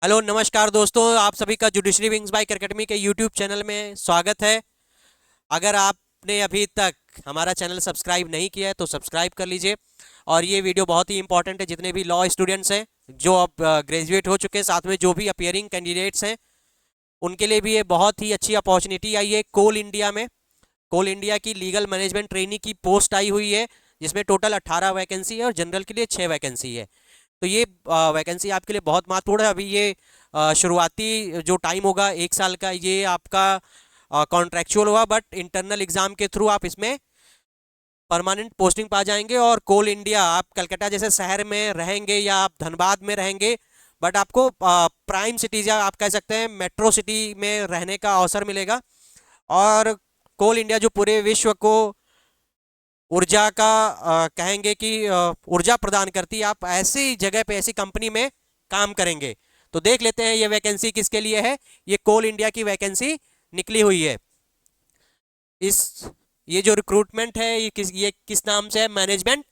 Hello नमस्कार दोस्तों, आप सभी का जुडिशरी विंग्स बाय अकेडमी के यूट्यूब चैनल में स्वागत है। अगर आपने अभी तक हमारा चैनल सब्सक्राइब नहीं किया है तो सब्सक्राइब कर लीजिए। और ये वीडियो बहुत ही इंपॉर्टेंट है जितने भी लॉ स्टूडेंट्स हैं, जो अब ग्रेजुएट हो चुके हैं, साथ में जो भी अपियरिंग कैंडिडेट्स हैं, उनके लिए भी ये बहुत ही अच्छी अपॉर्चुनिटी आई है। कोल इंडिया में कोल इंडिया की लीगल मैनेजमेंट ट्रेनी की पोस्ट आई हुई है, जिसमें टोटल 18 वैकेंसी है और जनरल के लिए 6 वैकेंसी है। तो ये वैकेंसी आपके लिए बहुत महत्वपूर्ण है। अभी ये शुरुआती जो टाइम होगा 1 साल का, ये आपका कॉन्ट्रेक्चुअल होगा, बट इंटरनल एग्जाम के थ्रू आप इसमें परमानेंट पोस्टिंग पा जाएंगे। और कोल इंडिया, आप कलकत्ता जैसे शहर में रहेंगे या आप धनबाद में रहेंगे, बट आपको प्राइम सिटीज या आप कह सकते हैं मेट्रो सिटी में रहने का अवसर मिलेगा। और कोल इंडिया जो पूरे विश्व को ऊर्जा का कहेंगे कि ऊर्जा प्रदान करती है, आप ऐसी जगह पे ऐसी कंपनी में काम करेंगे। तो देख लेते हैं ये वैकेंसी किसके लिए है। ये कोल इंडिया की वैकेंसी निकली हुई है। इस ये जो रिक्रूटमेंट है ये किस नाम से है, मैनेजमेंट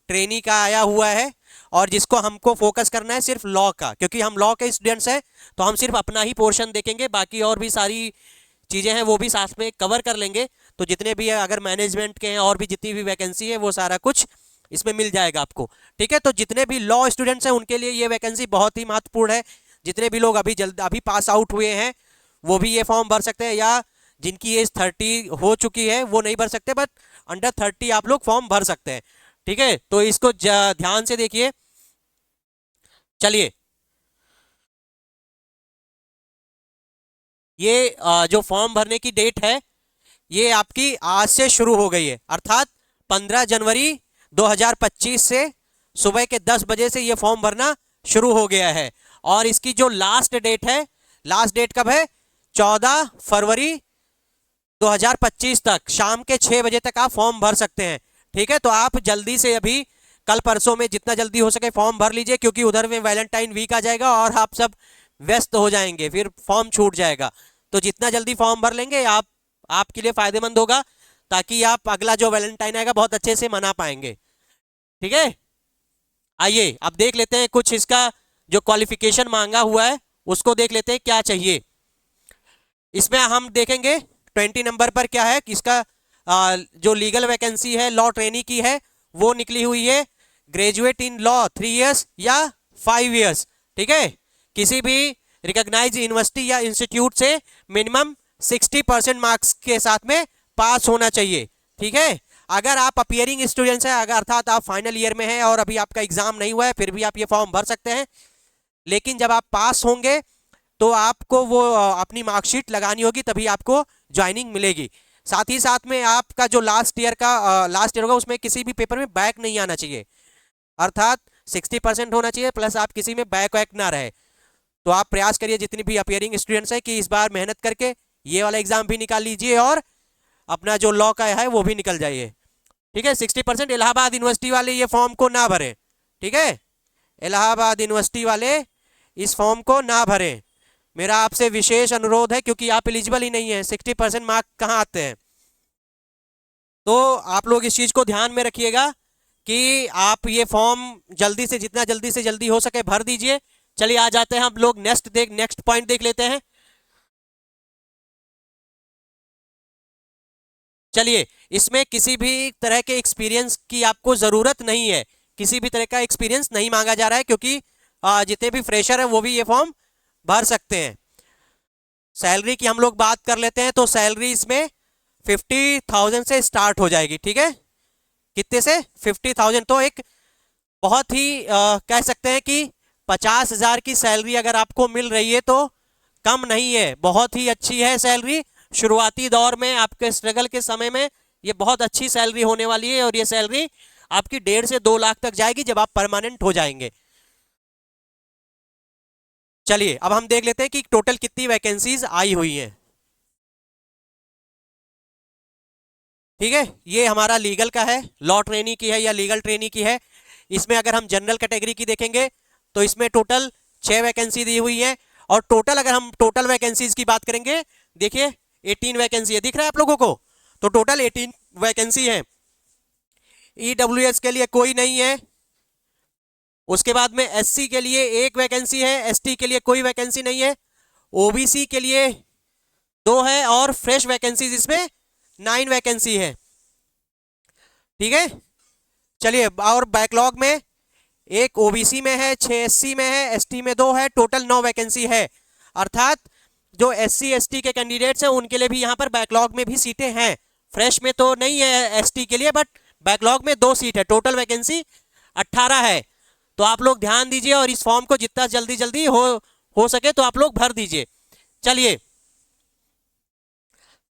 ट्रेनी का आया हुआ है। और जिसको हमको फोकस करना है सिर्फ लॉ का, क्योंकि हम लॉ के स्टूडेंट्स हैं, तो हम सिर्फ अपना ही पोर्शन देखेंगे, बाकी और भी सारी चीज़ें हैं वो भी साथ में कवर कर लेंगे। तो जितने भी है, अगर मैनेजमेंट के हैं और भी जितनी भी वैकेंसी है, वो सारा कुछ इसमें मिल जाएगा आपको। ठीक है, तो जितने भी लॉ स्टूडेंट्स हैं उनके लिए ये वैकेंसी बहुत ही महत्वपूर्ण है। जितने भी लोग अभी पास आउट हुए हैं वो भी ये फॉर्म भर सकते हैं, या जिनकी एज 30 हो चुकी है वो नहीं भर सकते, बट अंडर 30 आप लोग फॉर्म भर सकते हैं। ठीक है, तो इसको ध्यान से देखिए। चलिए, ये जो फॉर्म भरने की डेट है, ये आपकी आज से शुरू हो गई है, अर्थात 15 जनवरी 2025 से सुबह के 10 बजे से ये फॉर्म भरना शुरू हो गया है। और इसकी जो लास्ट डेट है, लास्ट डेट कब है? 14 फरवरी 2025 तक शाम के 6 बजे तक आप फॉर्म भर सकते हैं। ठीक है, तो आप जल्दी से अभी कल परसों में जितना जल्दी हो सके फॉर्म भर लीजिए, क्योंकि उधर में वैलेंटाइन वीक आ जाएगा और आप सब व्यस्त हो जाएंगे, फिर फॉर्म छूट जाएगा। तो जितना जल्दी फॉर्म भर लेंगे आप, आपके लिए फायदेमंद होगा, ताकि आप अगला जो वैलेंटाइन आएगा बहुत अच्छे से मना पाएंगे। ठीक है, आइए अब देख लेते हैं कुछ इसका जो क्वालिफिकेशन मांगा हुआ है उसको देख लेते हैं क्या चाहिए। इसमें हम देखेंगे 20 नंबर पर क्या है कि इसका जो लीगल वैकेंसी है लॉ ट्रेनी की है, वो निकली हुई है। ग्रेजुएट इन लॉ 3 इयर्स या 5 इयर्स। ठीक है, किसी भी रिकॉग्नाइज यूनिवर्सिटी या इंस्टीट्यूट से मिनिमम 60% मार्क्स के साथ में पास होना चाहिए। ठीक है, अगर आप अपियरिंग स्टूडेंट्स हैं, अगर अर्थात आप फाइनल ईयर में हैं और अभी आपका एग्जाम नहीं हुआ है, फिर भी आप ये फॉर्म भर सकते हैं। लेकिन जब आप पास होंगे तो आपको वो अपनी मार्कशीट लगानी होगी, तभी आपको ज्वाइनिंग मिलेगी। साथ ही साथ में आपका जो लास्ट ईयर होगा उसमें किसी भी पेपर में बैक नहीं आना चाहिए, अर्थात 60% होना चाहिए, प्लस आप किसी में बैक वैक ना रहे। तो आप प्रयास करिए जितनी भी अपियरिंग स्टूडेंट्स हैं कि इस बार मेहनत करके ये वाला एग्जाम भी निकाल लीजिए और अपना जो लॉ का है वो भी निकल जाइए। ठीक है, 60%। इलाहाबाद यूनिवर्सिटी वाले ये फॉर्म को ना भरें। ठीक है, इलाहाबाद यूनिवर्सिटी वाले इस फॉर्म को ना भरें, मेरा आपसे विशेष अनुरोध है, क्योंकि आप एलिजिबल ही नहीं है। 60% मार्क कहाँ आते हैं? तो आप लोग इस चीज को ध्यान में रखिएगा कि आप ये फॉर्म जल्दी से, जितना जल्दी से जल्दी हो सके भर दीजिए। चलिए आ जाते हैं हम लोग नेक्स्ट पॉइंट देख लेते हैं। चलिए, इसमें किसी भी तरह के एक्सपीरियंस की आपको जरूरत नहीं है, किसी भी तरह का एक्सपीरियंस नहीं मांगा जा रहा है, क्योंकि जितने भी फ्रेशर हैं वो भी ये फॉर्म भर सकते हैं। सैलरी की हम लोग बात कर लेते हैं, तो सैलरी इसमें 50,000 से स्टार्ट हो जाएगी। ठीक है, कितने से? 50,000। तो एक बहुत ही कह सकते हैं कि 50,000 की सैलरी अगर आपको मिल रही है तो कम नहीं है, बहुत ही अच्छी है सैलरी। शुरुआती दौर में आपके स्ट्रगल के समय में ये बहुत अच्छी सैलरी होने वाली है, और ये सैलरी आपकी 1.5 से 2 लाख तक जाएगी जब आप परमानेंट हो जाएंगे। चलिए अब हम देख लेते हैं कि टोटल कितनी वैकेंसीज आई हुई हैं। ठीक है, ये हमारा लीगल का है, लॉ ट्रेनी की है या लीगल ट्रेनी की है। इसमें अगर हम जनरल कैटेगरी की देखेंगे तो इसमें टोटल 6 वैकेंसी दी हुई है। और टोटल अगर हम टोटल वैकेंसीज की बात करेंगे, देखिए 18 वैकेंसी है, दिख रहा है आप लोगों को? तो टोटल 18 वैकेंसी है। ईडब्ल्यूएस के लिए कोई नहीं है, उसके बाद में एससी के लिए एक वैकेंसी है, एसटी के लिए कोई वैकेंसी नहीं है, ओबीसी के लिए 2 है और फ्रेश वैकेंसीज इसमें 9 वैकेंसी है। ठीक है, चलिए। और बैकलॉग में एक ओबीसी में है, 6 एससी में है, एसटी में 2 है, टोटल 9 वैकेंसी है। अर्थात जो एससी एसटी के कैंडिडेट्स हैं उनके लिए भी यहाँ पर बैकलॉग में भी सीटें हैं। फ्रेश में तो नहीं है एसटी के लिए, बट बैकलॉग में 2 सीट है, टोटल वैकेंसी 18 है। तो आप लोग ध्यान दीजिए और इस फॉर्म को जितना जल्दी जल्दी हो सके तो आप लोग भर दीजिए। चलिए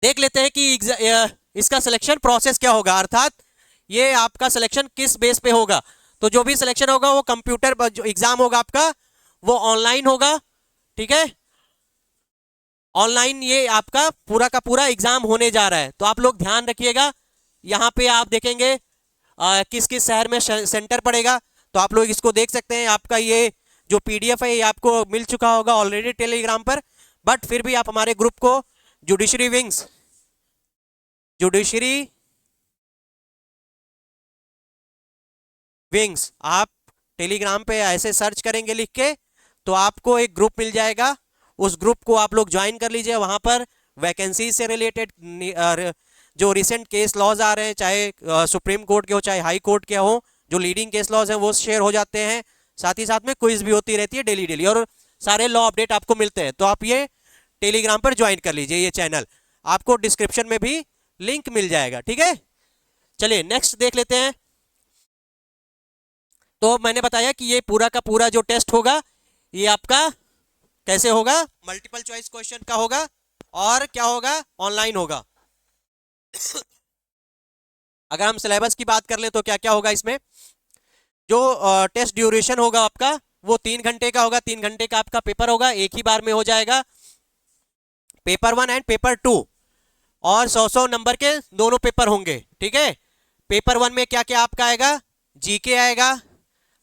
देख लेते हैं कि इसका सिलेक्शन प्रोसेस क्या होगा, अर्थात ये आपका सिलेक्शन किस बेस पे होगा। तो जो भी सिलेक्शन होगा वो कंप्यूटर पर, जो एग्जाम होगा आपका वो ऑनलाइन होगा। ठीक है, ऑनलाइन ये आपका पूरा का पूरा एग्जाम होने जा रहा है। तो आप लोग ध्यान रखिएगा, यहाँ पे आप देखेंगे किस किस शहर में सेंटर पड़ेगा। तो आप लोग इसको देख सकते हैं, आपका ये जो पीडीएफ है ये आपको मिल चुका होगा ऑलरेडी टेलीग्राम पर, बट फिर भी आप हमारे ग्रुप को जुडिशरी विंग्स आप टेलीग्राम पे ऐसे सर्च करेंगे लिख के, तो आपको एक ग्रुप मिल जाएगा। उस ग्रुप को आप लोग ज्वाइन कर लीजिए। वहां पर वैकेंसी से रिलेटेड जो रिसेंट केस लॉज आ रहे हैं, चाहे सुप्रीम कोर्ट के हो चाहे हाई कोर्ट के हो, जो लीडिंग केस लॉज हैं वो शेयर हो जाते हैं। साथ ही साथ में क्विज भी होती रहती है डेली डेली, और सारे लॉ अपडेट आपको मिलते हैं। तो आप ये टेलीग्राम पर ज्वाइन कर लीजिए, ये चैनल आपको डिस्क्रिप्शन में भी लिंक मिल जाएगा। ठीक है, चलिए नेक्स्ट देख लेते हैं। तो मैंने बताया कि ये पूरा का पूरा जो टेस्ट होगा ये आपका कैसे होगा, मल्टीपल चॉइस क्वेश्चन का होगा और क्या होगा, ऑनलाइन होगा। अगर हम सिलेबस की बात कर ले तो क्या क्या होगा इसमें, जो टेस्ट ड्यूरेशन होगा आपका वो 3 घंटे का होगा। 3 घंटे का आपका पेपर होगा, एक ही बार में हो जाएगा, पेपर 1 एंड पेपर 2, और 100 नंबर के दोनों पेपर होंगे। ठीक है, पेपर 1 में क्या क्या आपका आएगा, जीके आएगा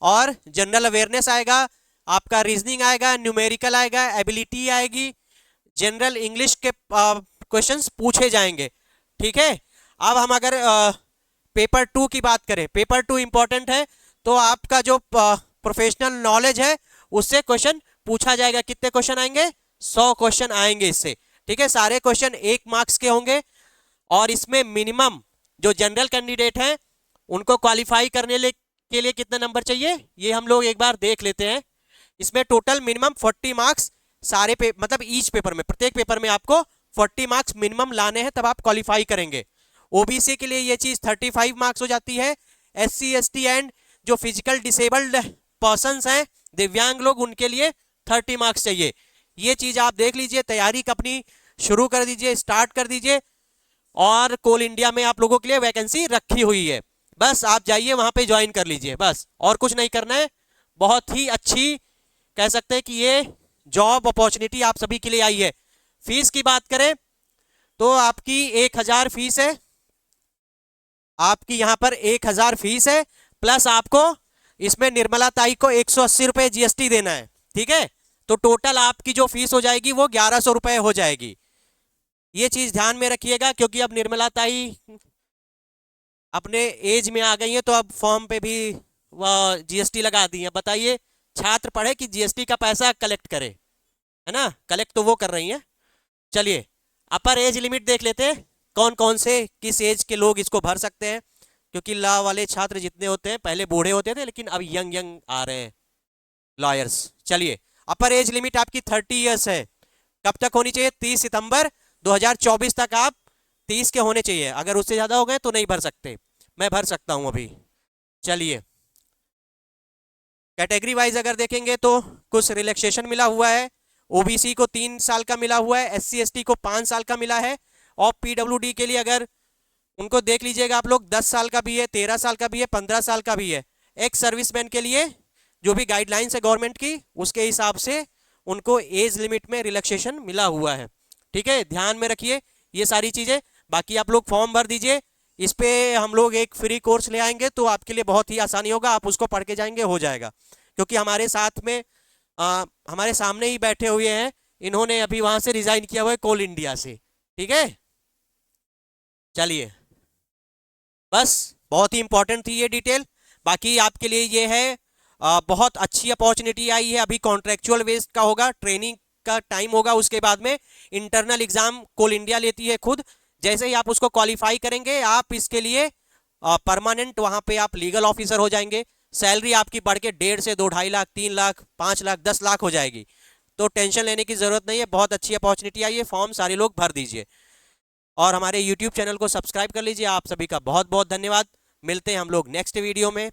और जनरल अवेयरनेस आएगा, आपका रीजनिंग आएगा, न्यूमेरिकल आएगा, एबिलिटी आएगी, जनरल इंग्लिश के क्वेश्चंस पूछे जाएंगे। ठीक है, अब हम अगर पेपर 2 की बात करें, पेपर 2 इंपॉर्टेंट है, तो आपका जो प्रोफेशनल नॉलेज है उससे क्वेश्चन पूछा जाएगा। कितने क्वेश्चन आएंगे, 100 क्वेश्चन आएंगे इससे। ठीक है, सारे क्वेश्चन 1 मार्क्स के होंगे, और इसमें मिनिमम जो जनरल कैंडिडेट हैं उनको क्वालिफाई करने के लिए कितने नंबर चाहिए, ये हम लोग एक बार देख लेते हैं। इसमें टोटल मिनिमम 40 मार्क्स सारे मतलब ईच पेपर में, प्रत्येक पेपर में आपको 40 मार्क्स मिनिमम लाने हैं, तब आप क्वालिफाई करेंगे। ओबीसी के लिए ये चीज 35 मार्क्स हो जाती है। एससी एसटी एंड जो फिजिकल डिसेबल्ड पर्संस हैं, दिव्यांग लोग, उनके लिए 30 मार्क्स चाहिए। ये चीज आप देख लीजिए, तैयारी अपनी शुरू कर दीजिए, स्टार्ट कर दीजिए। और कोल इंडिया में आप लोगों के लिए वैकेंसी रखी हुई है, बस आप जाइए वहां पे ज्वाइन कर लीजिए, बस और कुछ नहीं करना है। बहुत ही अच्छी कह सकते हैं कि ये जॉब अपॉर्चुनिटी आप सभी के लिए आई है। फीस की बात करें तो आपकी 1000 फीस है, आपकी यहां पर 1000 फीस है, प्लस आपको इसमें निर्मला ताई को 180 रुपए जीएसटी देना है। ठीक है, तो टोटल आपकी जो फीस हो जाएगी वो 1100 रुपए हो जाएगी। ये चीज ध्यान में रखिएगा, क्योंकि अब निर्मला ताई अपने एज में आ गई है, तो अब फॉर्म पे भी वह जीएसटी लगा दी है। बताइए, छात्र पढ़े कि जीएसटी का पैसा कलेक्ट करे, है ना, कलेक्ट तो वो कर रही हैं। चलिए अपर एज लिमिट देख लेते हैं, कौन कौन से किस एज के लोग इसको भर सकते हैं, क्योंकि लॉ वाले छात्र जितने होते हैं पहले बूढ़े होते थे, लेकिन अब यंग यंग आ रहे हैं लॉयर्स। चलिए, अपर एज लिमिट आपकी 30 ईयर्स है। कब तक होनी चाहिए, 30 सितंबर 2024 तक आप 30 के होने चाहिए। अगर उससे ज्यादा हो गए तो नहीं भर सकते, मैं भर सकता हूं अभी। चलिए, कैटेगरी वाइज अगर देखेंगे तो कुछ रिलैक्सेशन मिला हुआ है। ओबीसी को 3 साल का मिला हुआ है, एससी एसटी को 5 साल का मिला है, और पीडब्ल्यूडी के लिए अगर उनको देख लीजिएगा आप लोग, 10 साल का भी है, 13 साल का भी है, 15 साल का भी है। एक्स सर्विसमैन के लिए जो भी गाइडलाइंस है गवर्नमेंट की, उसके हिसाब से उनको एज लिमिट में रिलैक्सेशन मिला हुआ है। ठीक है, ध्यान में रखिए ये सारी चीजें। बाकी आप लोग फॉर्म भर दीजिए, इस पे हम लोग एक फ्री कोर्स ले आएंगे, तो आपके लिए बहुत ही आसानी होगा, आप उसको पढ़ के जाएंगे, हो जाएगा। क्योंकि हमारे साथ में हमारे सामने ही बैठे हुए हैं, इन्होंने अभी वहां से रिजाइन किया हुआ है कोल इंडिया से। ठीक है, चलिए, बस बहुत ही इंपॉर्टेंट थी ये डिटेल। बाकी आपके लिए ये है बहुत अच्छी अपॉर्चुनिटी आई है। अभी कॉन्ट्रेक्चुअल बेस्ड का होगा, ट्रेनिंग का टाइम होगा, उसके बाद में इंटरनल एग्जाम कोल इंडिया लेती है खुद। जैसे ही आप उसको क्वालिफाई करेंगे, आप इसके लिए परमानेंट वहां पे आप लीगल ऑफिसर हो जाएंगे। सैलरी आपकी बढ़ के 1.5 से 2, 2.5 लाख, 3 लाख, 5 लाख, 10 लाख हो जाएगी। तो टेंशन लेने की जरूरत नहीं है, बहुत अच्छी अपॉर्चुनिटी आई है। फॉर्म सारे लोग भर दीजिए और हमारे यूट्यूब चैनल को सब्सक्राइब कर लीजिए। आप सभी का बहुत बहुत धन्यवाद। मिलते हैं हम लोग नेक्स्ट वीडियो में।